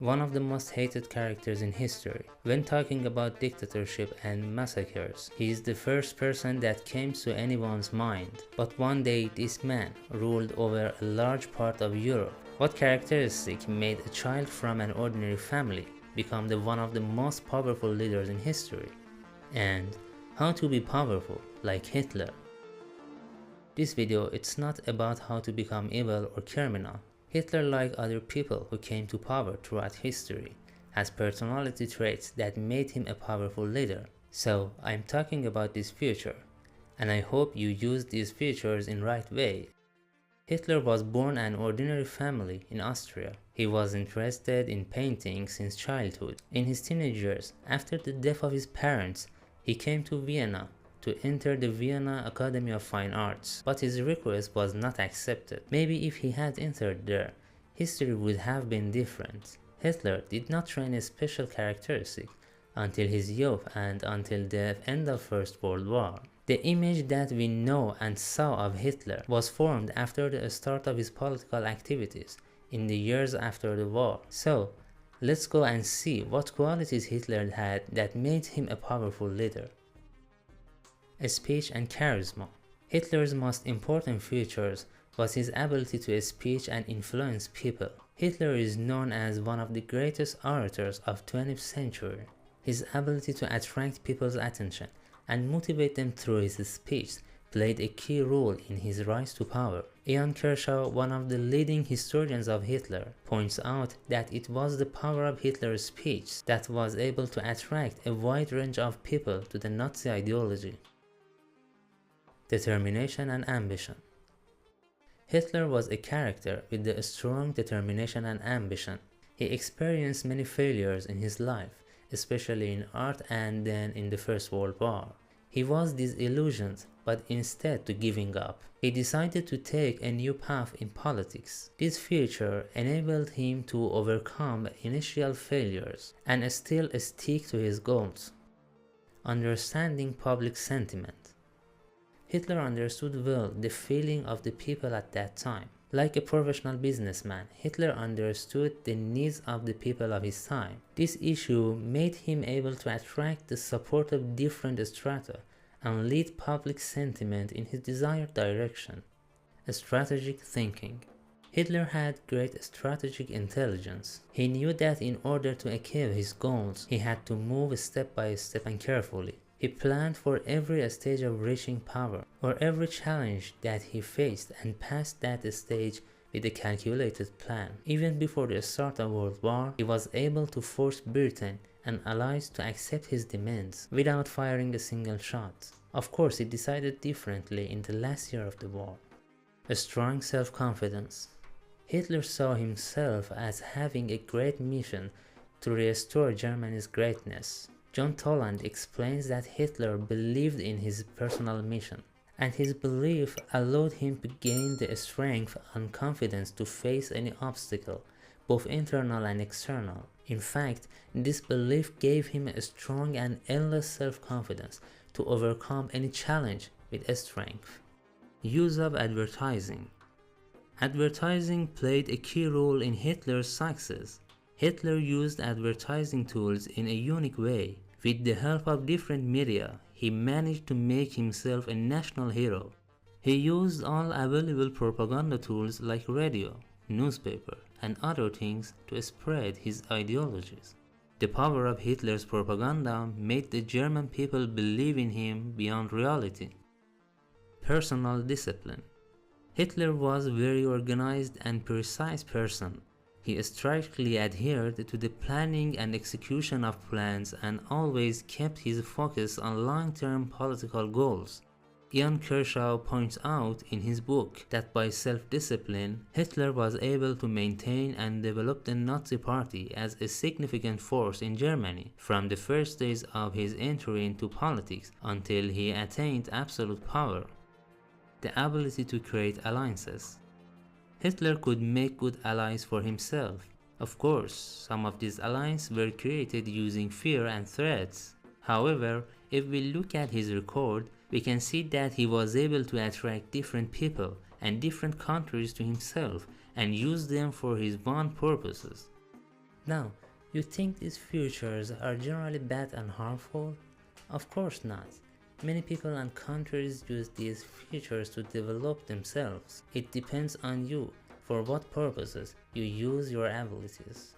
One of the most hated characters in history. When talking about dictatorship and massacres, he is the first person that came to anyone's mind. But one day this man ruled over a large part of Europe. What characteristic made a child from an ordinary family become one of the most powerful leaders in history? And how to be powerful like Hitler? This video, it's not about how to become evil or criminal. Hitler, like other people who came to power throughout history, has personality traits that made him a powerful leader. So I'm talking about this future, and I hope you use these features in right way. Hitler was born in an ordinary family in Austria. He was interested in painting since childhood. In his teenage years, after the death of his parents, he came to Vienna to enter the Vienna Academy of Fine Arts, but his request was not accepted. Maybe if he had entered there, history would have been different. Hitler did not train a special characteristic until his youth and until the end of First World War. The image that we know and saw of Hitler was formed after the start of his political activities in the years after the war. So, let's go and see what qualities Hitler had that made him a powerful leader. Speech and charisma. Hitler's most important features was his ability to speak and influence people. Hitler is known as one of the greatest orators of 20th century. His ability to attract people's attention and motivate them through his speech played a key role in his rise to power. Ian Kershaw, one of the leading historians of Hitler, points out that it was the power of Hitler's speech that was able to attract a wide range of people to the Nazi ideology. Determination and ambition. Hitler was a character with a strong determination and ambition. He experienced many failures in his life, especially in art and then in the First World War. He was disillusioned, but instead to giving up, he decided to take a new path in politics. This feature enabled him to overcome initial failures and still stick to his goals. Understanding public sentiment. Hitler understood well the feeling of the people at that time. Like a professional businessman, Hitler understood the needs of the people of his time. This issue made him able to attract the support of different strata and lead public sentiment in his desired direction. Strategic thinking. Hitler had great strategic intelligence. He knew that in order to achieve his goals, he had to move step by step and carefully. He planned for every stage of reaching power, or every challenge that he faced, and passed that stage with a calculated plan. Even before the start of World War, he was able to force Britain and allies to accept his demands without firing a single shot. Of course, he decided differently in the last year of the war. A strong self-confidence. Hitler saw himself as having a great mission to restore Germany's greatness. John Toland explains that Hitler believed in his personal mission, and his belief allowed him to gain the strength and confidence to face any obstacle, both internal and external. In fact, this belief gave him a strong and endless self-confidence to overcome any challenge with strength. Use of advertising. Advertising played a key role in Hitler's success. Hitler used advertising tools in a unique way. With the help of different media, he managed to make himself a national hero. He used all available propaganda tools like radio, newspaper, and other things to spread his ideologies. The power of Hitler's propaganda made the German people believe in him beyond reality. Personal discipline. Hitler was a very organized and precise person. He strictly adhered to the planning and execution of plans and always kept his focus on long-term political goals. Ian Kershaw points out in his book that by self-discipline, Hitler was able to maintain and develop the Nazi Party as a significant force in Germany from the first days of his entry into politics until he attained absolute power. The ability to create alliances. Hitler could make good allies for himself. Of course, some of these alliances were created using fear and threats. However, if we look at his record, we can see that he was able to attract different people and different countries to himself and use them for his own purposes. Now, you think these features are generally bad and harmful? Of course not. Many people and countries use these features to develop themselves. It depends on you for what purposes you use your abilities.